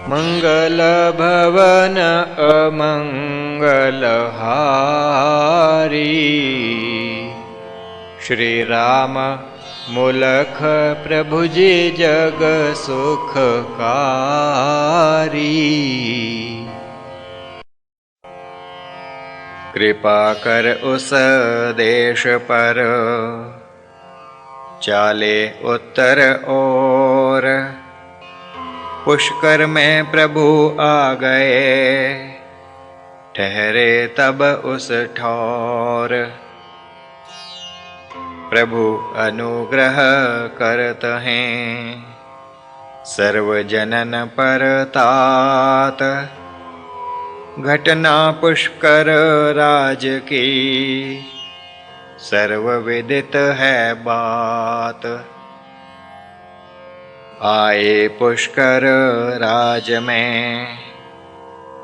मंगल भवन अमंगल हारी। श्री राम मूलख प्रभु जी जग सुखकारी। कृपा कर उस देश पर चाले उत्तर ओर। पुष्कर में प्रभु आ गए ठहरे तब उस ठौर। प्रभु अनुग्रह करत हैं सर्वजनन पर तात। घटना पुष्कर राज की सर्वविदित है बात। आए पुष्कर राज में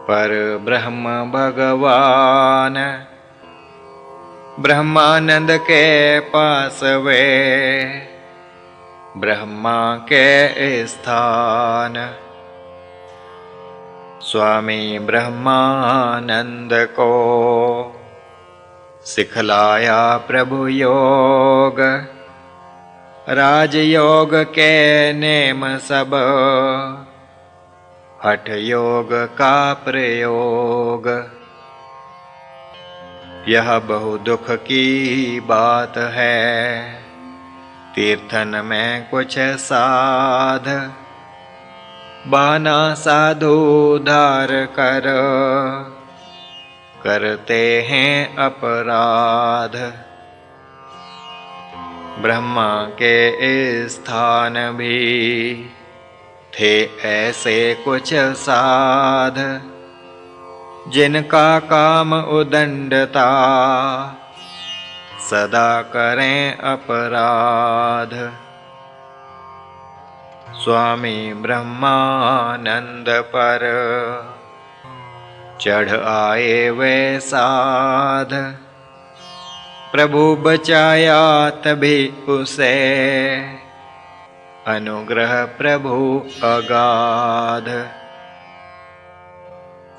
पर ब्रह्म भगवान। ब्रह्मानंद के पास वे ब्रह्मा के स्थान। स्वामी ब्रह्मानंद को सिखलाया प्रभु योग। राजयोग के नेम सब हठ योग का प्रयोग। यह बहु दुख की बात है तीर्थन में कुछ साध। बाना साधु धार कर करते हैं अपराध। ब्रह्मा के स्थान भी थे ऐसे कुछ साध। जिनका काम उदंडता सदा करें अपराध। स्वामी ब्रह्मानंद पर चढ़ आए वे साध। प्रभु बचाया तभी उसे अनुग्रह प्रभु अगाध।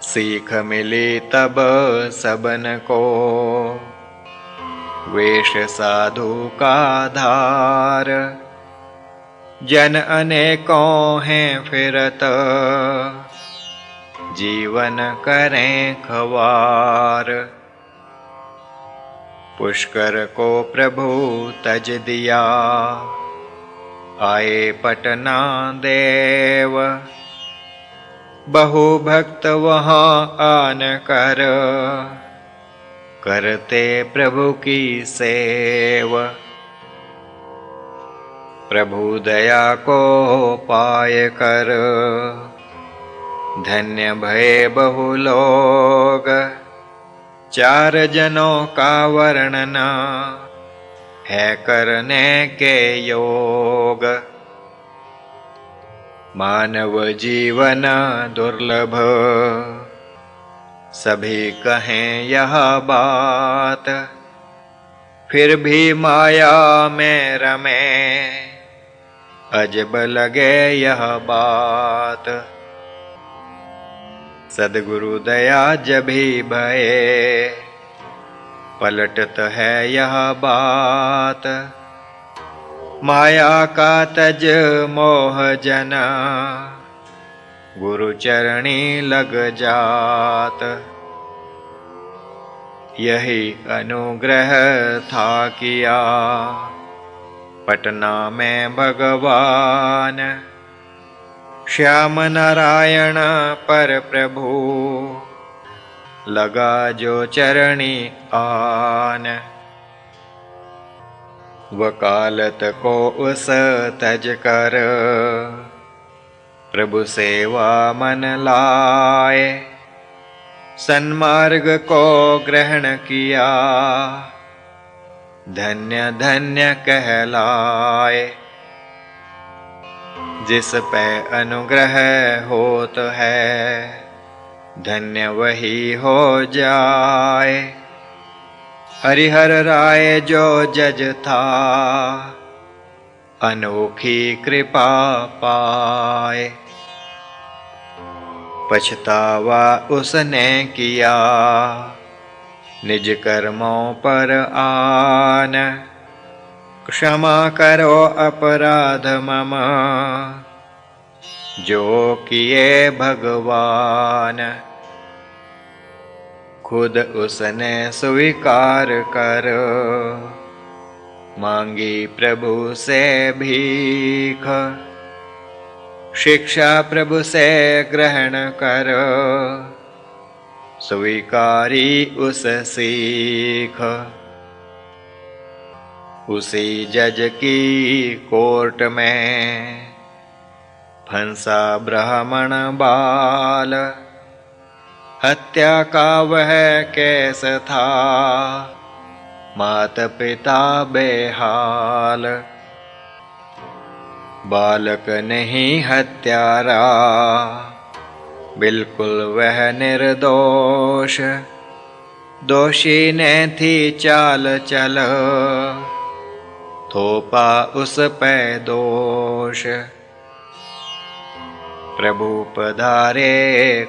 सीख मिली तब सबन को वेश साधु का धार। जन अनेकों हैं फिरत जीवन करें खवार। पुष्कर को प्रभु तज दिया आए पटना देव। बहु भक्त वहाँ आन कर करते प्रभु की सेव। प्रभु दया को पाय कर धन्य भये बहु लोग। चार जनों का वर्णन है करने के योग। मानव जीवन दुर्लभ सभी कहें यह बात। फिर भी माया में रमे अजब लगे यह बात। सद्गुरु दया जभी भये पलटत है यह बात। माया का तज मोह जना गुरु चरणी लग जात। यही अनुग्रह था किया पटना में भगवान। श्याम नारायण पर प्रभु लगा जो चरणी आन। वकालत को उस तज कर प्रभु सेवा मन लाए। सन्मार्ग को ग्रहण किया धन्य धन्य कहलाए। जिस पे अनुग्रह होत है धन्य वही हो जाए। हरिहर राय जो जज था अनोखी कृपा पाए। पछतावा उसने किया निज कर्मों पर आन। क्षमा करो अपराध मम जो किए भगवान। खुद उसने स्वीकार कर मांगी प्रभु से भीख। शिक्षा प्रभु से ग्रहण कर स्वीकारी उस सीख। उसी जज की कोर्ट में फंसा ब्राह्मण बाल। हत्या का वह केस था माता पिता बेहाल। बालक नहीं हत्यारा बिल्कुल वह निर्दोष। दोषी ने थी चाल चल थोपा उस पे दोष। प्रभु पधारे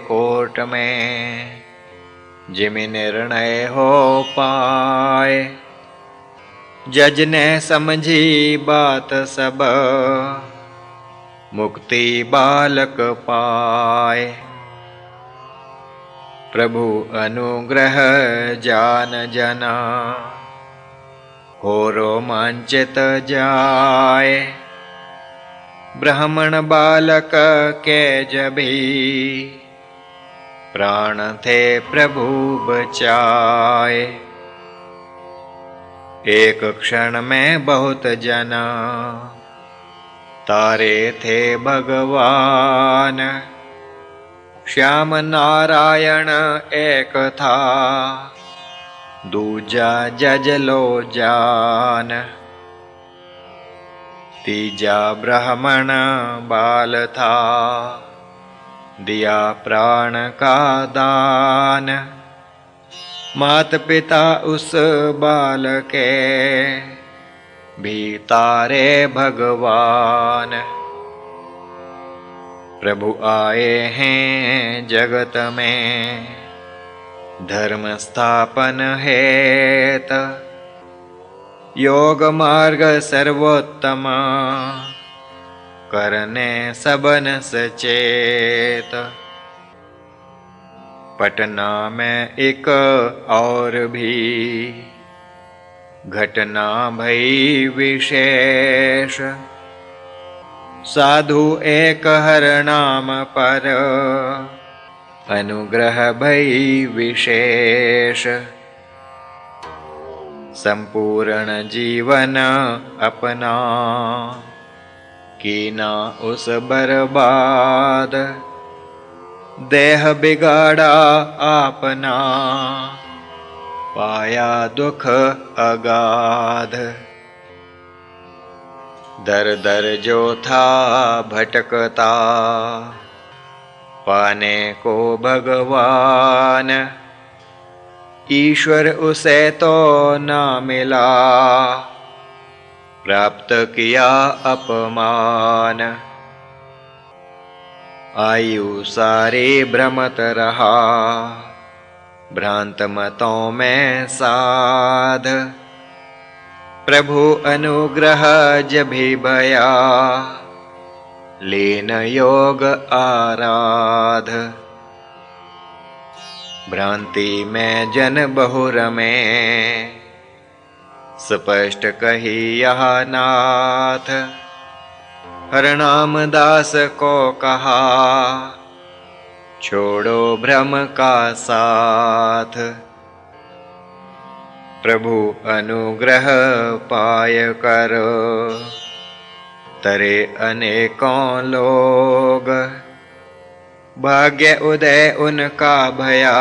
कोर्ट में जिमि निर्णय हो पाए। जज ने समझी बात सब मुक्ति बालक पाए। प्रभु अनुग्रह जान जना हो रोमांचित जाए। ब्राह्मण बालक के जभी प्राण थे प्रभु बचाए। एक क्षण में बहुत जना तारे थे भगवान। श्याम नारायण एक था दूजा जज लो जान। तीजा ब्राह्मण बाल था दिया प्राण का दान। मात पिता उस बाल के भी तारे भगवान। प्रभु आए हैं जगत में धर्म स्थापन हेत। योग मार्ग सर्वोत्तम करने सबन सचेत। पटना में एक और भी घटना भई विशेष। साधु एक हरनाम पर अनुग्रह भई विशेष। संपूर्ण जीवन अपना कीना उस बर्बाद। देह बिगाड़ा आपना पाया दुख अगाध। दर दर जो था भटकता पाने को भगवान। ईश्वर उसे तो ना मिला प्राप्त किया अपमान। आयु सारी भ्रमत रहा भ्रांत मतों में साध। प्रभु अनुग्रह जभी भया लीन योग आराध। भ्रांति में जन बहुर में स्पष्ट कही यह नाथ। हरनाम दास को कहा छोड़ो भ्रम का साथ। प्रभु अनुग्रह पाय कर तरे अनेकों लोग। भाग्य उदय उनका भया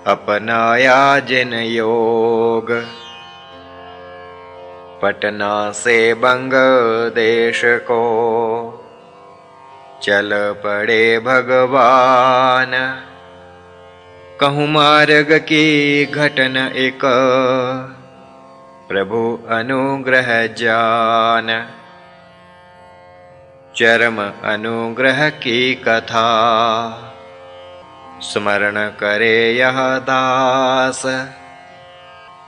अपनाया जिन योग। पटना से बंग देश को चल पड़े भगवान। कहूँ मार्ग की घटन एक प्रभु अनुग्रह जान। चरम अनुग्रह की कथा। स्मरण करे यह दास,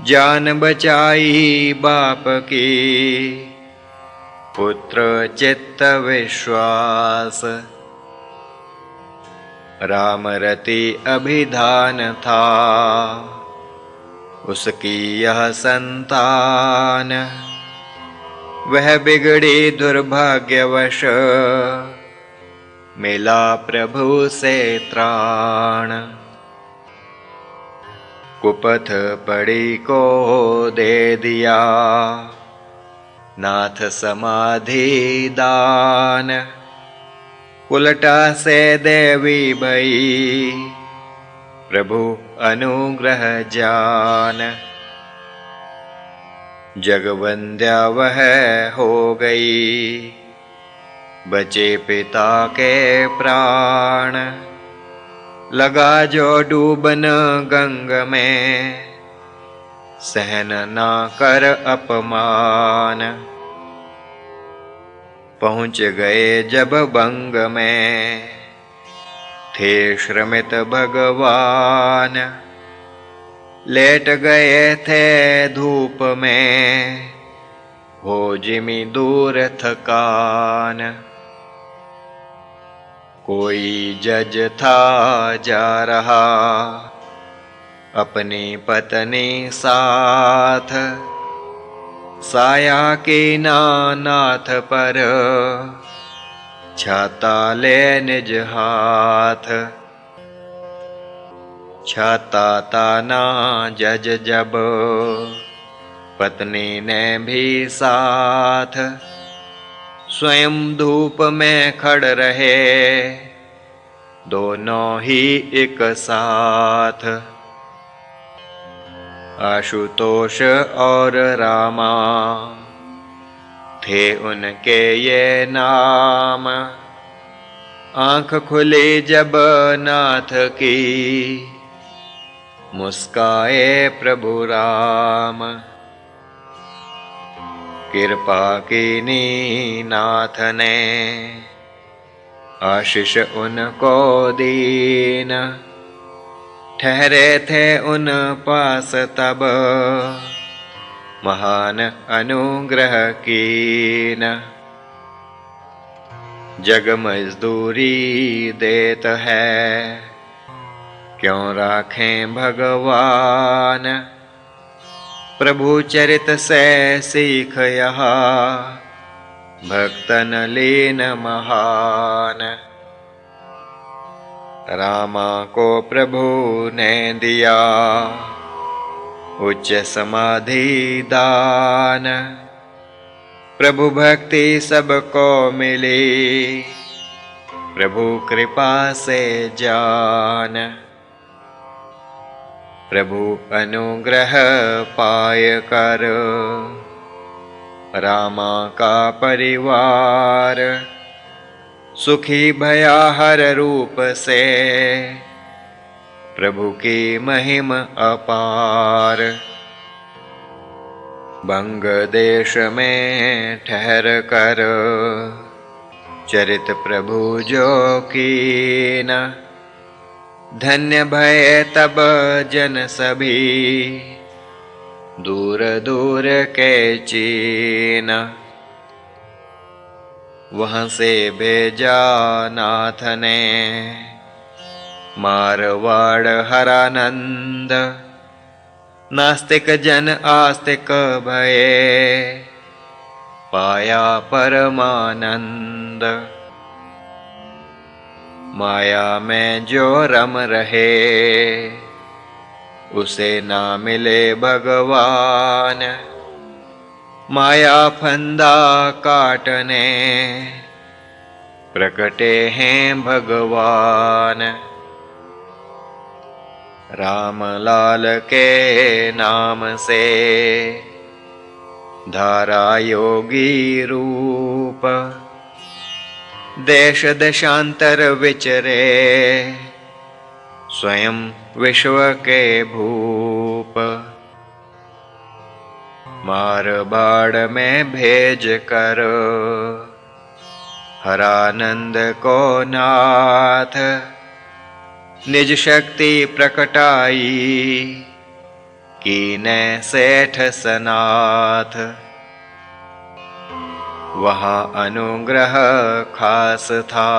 जान बचाई बाप की, पुत्र चित्त विश्वास। राम रति अभिधान था, उसकी यह संतान, वह बिगड़ी दुर्भाग्यवश, मिला प्रभु से त्राण। कुपथ पड़ी को दे दिया, नाथ समाधि दान। उलटा से देवी भई, प्रभु अनुग्रह जान। जगवंद्या वह हो गई, बचे पिता के प्राण। लगा जो डूबन गंग में, सहन ना कर अपमान। पहुँच गए जब बंग में, थे श्रमित भगवान। लेट गए थे धूप में, हो जिमी दूर थकान। कोई जज था जा रहा, अपनी पत्नी साथ। साया की नाथ पर, छाता ले निज हाथ। छाता ताना जज जब, पत्नी ने भी साथ। स्वयं धूप में खड़ रहे, दोनों ही एक साथ। आशुतोष और रामा, थे उनके ये नाम। आँख खुली जब नाथ की, मुस्काए प्रभु राम। कृपा कीनी नाथ ने, आशीष उनको दीन। ठहरे थे उन पास तब, महान अनुग्रह कीन। जग मजदूरी देत है, क्यों राखें भगवान। प्रभु चरित से सीख यहाँ, भक्तन लीन महान। रामा को प्रभु ने दिया, उच्च समाधि दान। प्रभु भक्ति सबको मिली, प्रभु कृपा से जान। प्रभु अनुग्रह पाय कर, रामा का परिवार। सुखी भया हर रूप से, प्रभु की महिमा अपार। बंग देश में ठहर कर, चरित प्रभु जो कीन। धन्य भय तब जन सभी, दूर दूर के चीन। वहाँ से भेजा नाथ ने, मारवाड़ हरानंद। नास्तिक जन आस्तिक भये, पाया परमानंद। माया में जो रम रहे, उसे ना मिले भगवान। माया फंदा काटने, प्रकटे हैं भगवान। राम लाल के नाम से, धारा योगी रूप। देश देशांतर विचरे, स्वयं विश्व के भूप। मारवाड़ में भेज कर, हरानंद को नाथ निज शक्ति प्रकटाई, कीने सेठ सनाथ। वहाँ अनुग्रह खास था,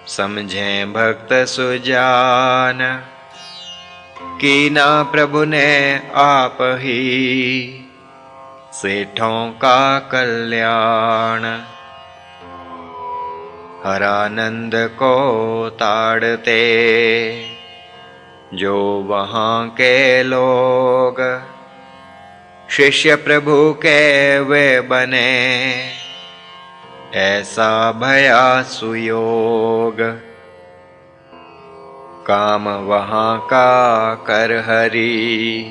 समझें भक्त सुजान, कीना प्रभु ने आप ही सेठों का कल्याण। हरानंद को ताड़ते जो वहाँ के लोग, शिष्य प्रभु के वे बने, ऐसा भया सुयोग। काम वहाँ का कर हरि,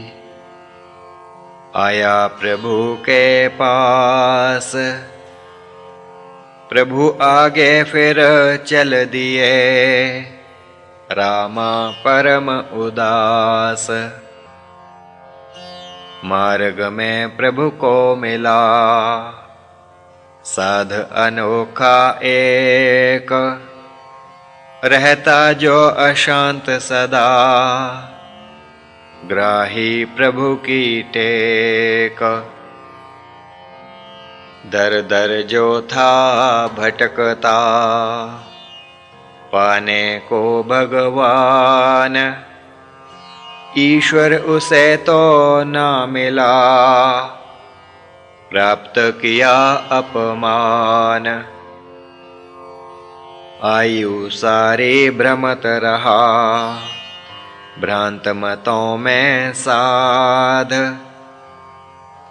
आया प्रभु के पास। प्रभु आगे फिर चल दिए, रामा परम उदास। मार्ग में प्रभु को मिला, साध अनोखा एक, रहता जो अशांत सदा, ग्राही प्रभु की टेक। दर दर जो था भटकता, पाने को भगवान, ईश्वर उसे तो ना मिला, प्राप्त किया अपमान। आयु सारी भ्रमत रहा, भ्रांत मतों में साध।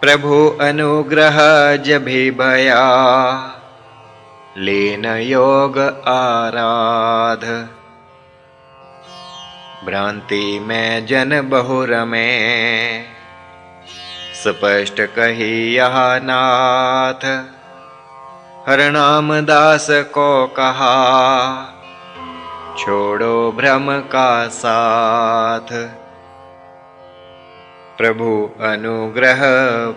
प्रभु अनुग्रह जभी भया, लीन योग आराध। भ्रांति में जन बहु रमे, स्पष्ट कही यह नाथ। हरनाम दास को कहा, छोड़ो भ्रम का साथ। प्रभु अनुग्रह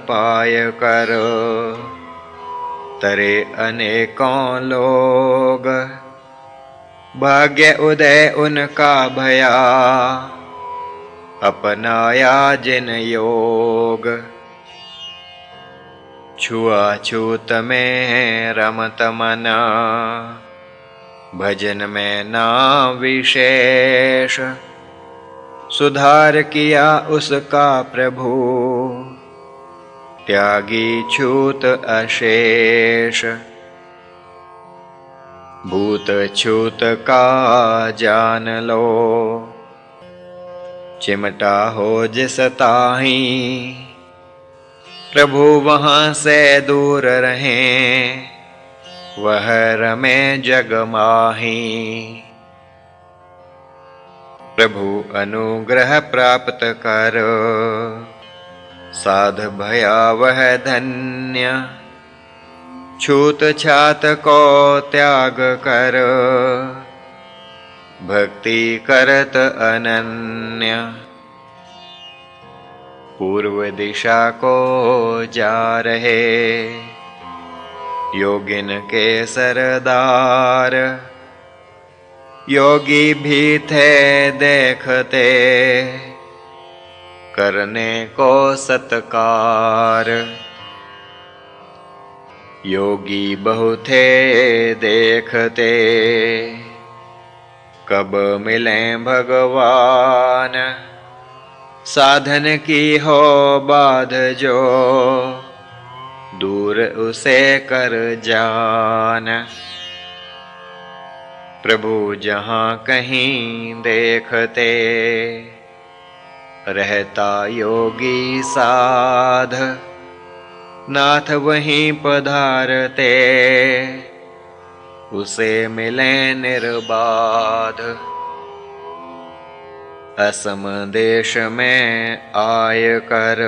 पाय कर, तरे अनेकों लोग, भाग्य उदय उनका भया, अपनाया जिन योग। छुआछूत में रमत मना, भजन में ना विशेष। सुधार किया उसका प्रभु, त्यागी छूत अशेष। भूत छूत का जान लो, चिमटा हो जिस ताही। प्रभु वहाँ से दूर रहें, वह रमे जग माही। प्रभु अनुग्रह प्राप्त कर, साध भया वह धन्य। छूत छात को त्याग कर, भक्ति करत अनन्य। पूर्व दिशा को जा रहे, योगिन के सरदार। योगी भी थे देखते, करने को सत्कार। योगी बहु थे देखते, कब मिलें भगवान। साधन की हो बाध जो, दूर उसे कर जान। प्रभु जहाँ कहीं देखते, रहता योगी साध। नाथ वहीं पधारते, उसे मिले निर्बाध। असम देश में आय कर,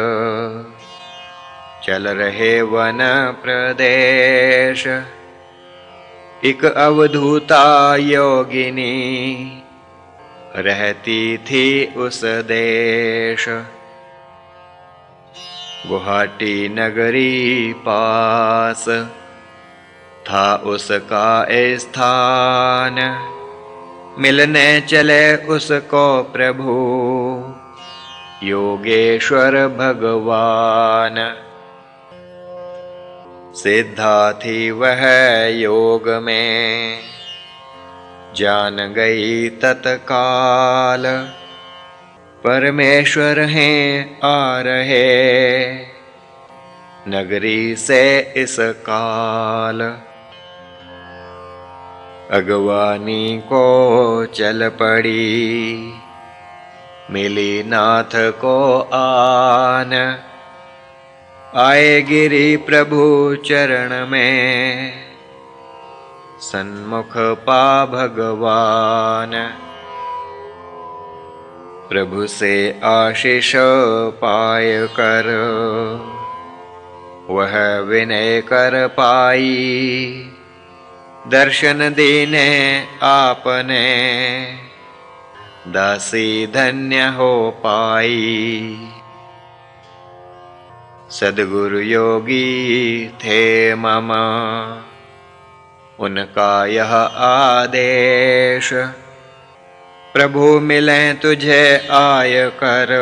चल रहे वन प्रदेश। एक अवधूता योगिनी, रहती थी उस देश। गुवाहाटी नगरी पास, था उसका स्थान, मिलने चले उसको प्रभु योगेश्वर भगवान। सिद्धा थी वह योग में, जान गई तत्काल, परमेश्वर हैं आ रहे नगरी से इस काल। अगवानी को चल पड़ी, मिली नाथ को आन, आए गिरी प्रभु चरण में, सन्मुख पा भगवान। प्रभु से आशीष पाय कर, वह विनय कर पाई, दर्शन दीने आपने, दासी धन्य हो पाई। सद्गुरु योगी थे मम, उनका यह आदेश, प्रभु मिलें तुझे आय कर,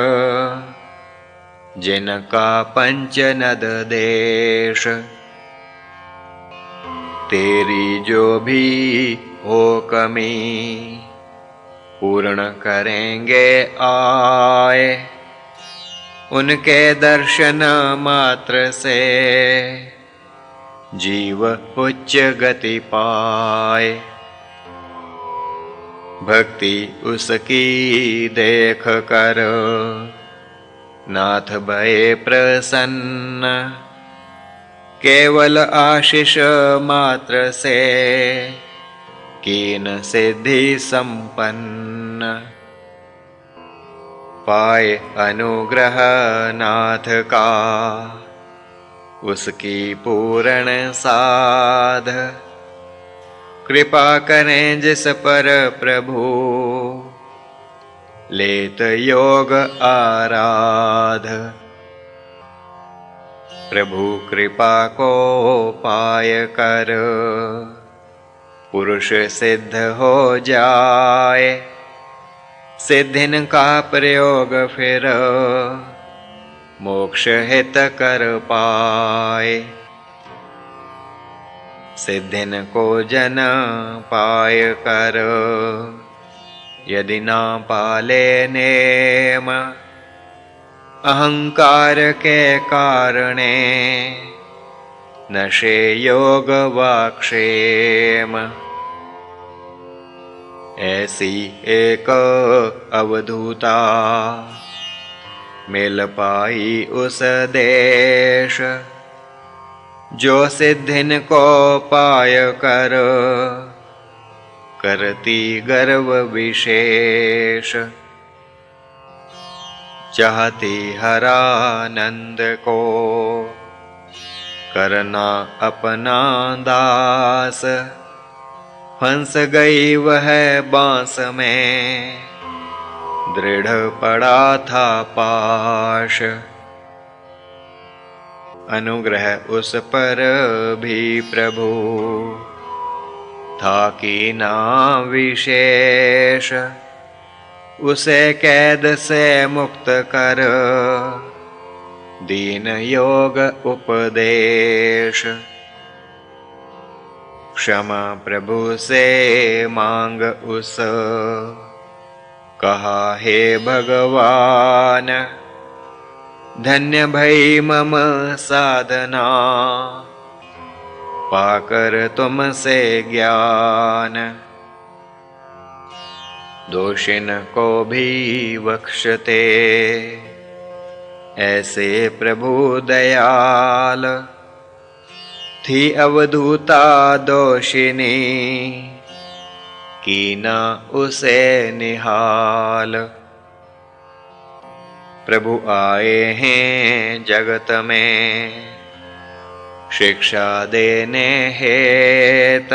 जिनका पंचनद देश। तेरी जो भी हो कमी, पूर्ण करेंगे आए, उनके दर्शन मात्र से, जीव उच्च गति पाए। भक्ति उसकी देख कर, नाथ भये प्रसन्न, केवल आशीष मात्र से, कीन सिद्धि संपन्न। पाए अनुग्रह नाथ का, उसकी पूर्ण साध, कृपा करें जिस पर प्रभु, लेत योग आराध। प्रभु कृपा को पाय कर, पुरुष सिद्ध हो जाए, सिद्धिन का प्रयोग फिर, मोक्ष हित कर पाए। सिद्धिन को जन पाय कर, यदि ना पाले नेम, अहंकार के कारणे, नशे योग वाक्षेम। ऐसी एक अवधूता, मिल पाई उस देश, जो सिद्धिन को पाय कर, करती गर्व विशेष। चाहती हरानंद को, करना अपना दास, फंस गई वह बांस में, दृढ़ पड़ा था पाश। अनुग्रह उस पर भी प्रभु, था कि ना विशेष, उसे कैद से मुक्त कर, दीन योग उपदेश। क्षमा प्रभु से मांग उस, कहा हे भगवान, धन्य भई मम साधना, पाकर तुमसे ज्ञान। दोषिन को भी बख्शते, ऐसे प्रभु दयाल, थी अवधूता दोषिनी, कीना उसे निहाल। प्रभु आए हैं जगत में, शिक्षा देने हेत,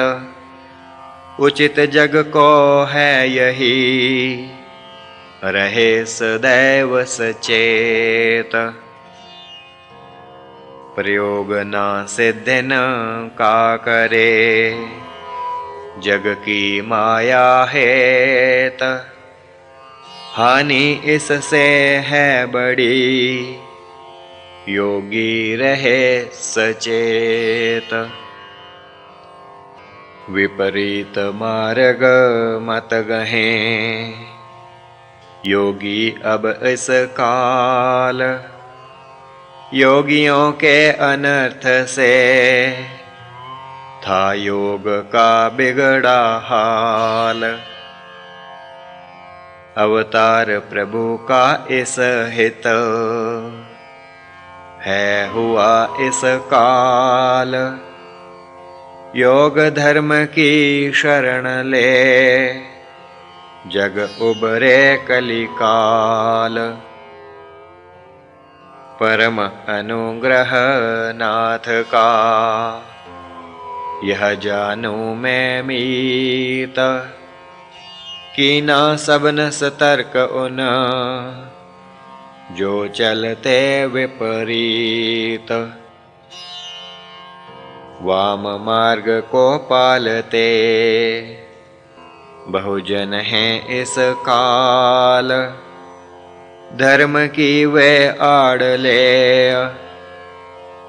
उचित जग को है यही, रहे सदैव सचेत। प्रयोग ना सिद्ध न का करे, जग की माया है त हानि इससे है बड़ी, योगी रहे सचेत। विपरीत मार्ग मत गहें, योगी अब इस काल, योगियों के अनर्थ से था योग का बिगड़ा हाल। अवतार प्रभु का इस हित है हुआ इस काल, योग धर्म की शरण ले, जग उबरे कलिकाल। परम अनुग्रह नाथ का यह जानूं मैं मीत, कीना सबन सतर्क उन जो चलते विपरीत। वाम मार्ग को पालते बहुजन हैं इस काल, धर्म की वे आड़ ले,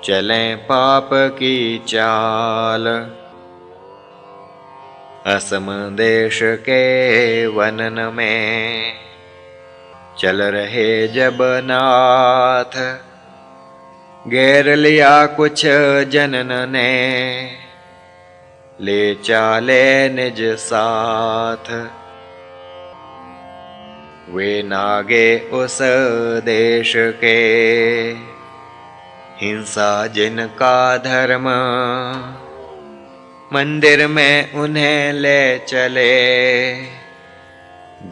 चलें पाप की चाल। असम देश के वनन में चल रहे जब नाथ, घेर लिया कुछ जनन ने, ले चाले निज साथ। वे नागे उस देश के, हिंसा जिनका धर्म, मंदिर में उन्हें ले चले,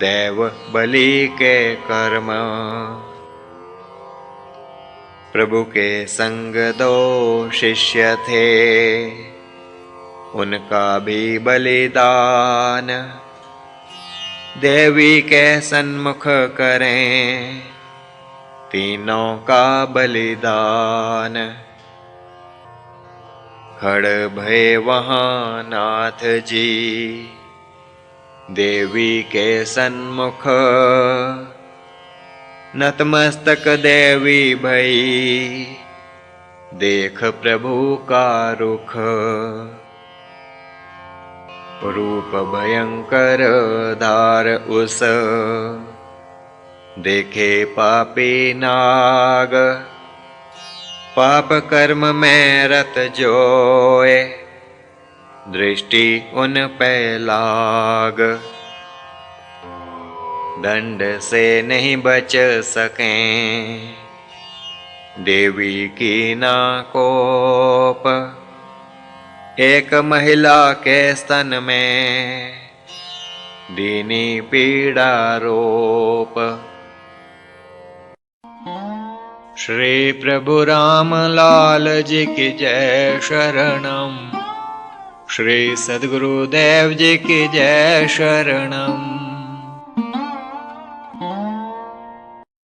दैव बलि के कर्म। प्रभु के संग दो शिष्य थे, उनका भी बलिदान, देवी के सन्मुख करें तीनों का बलिदान। खड़ भये वहाँ नाथ जी, देवी के सन्मुख, नतमस्तक देवी भई, देख प्रभु का रुख। रूप भयंकर धार उस, देखे पापी नाग, पाप कर्म में रत जोए, दृष्टि उन पे लाग। दंड से नहीं बच सकें, देवी की ना कोप, एक महिला के स्तन में दीनी पीड़ा रोप। श्री प्रभु राम लाल जी की जय शरणम, श्री सद्गुरुदेव जी की जय शरणम।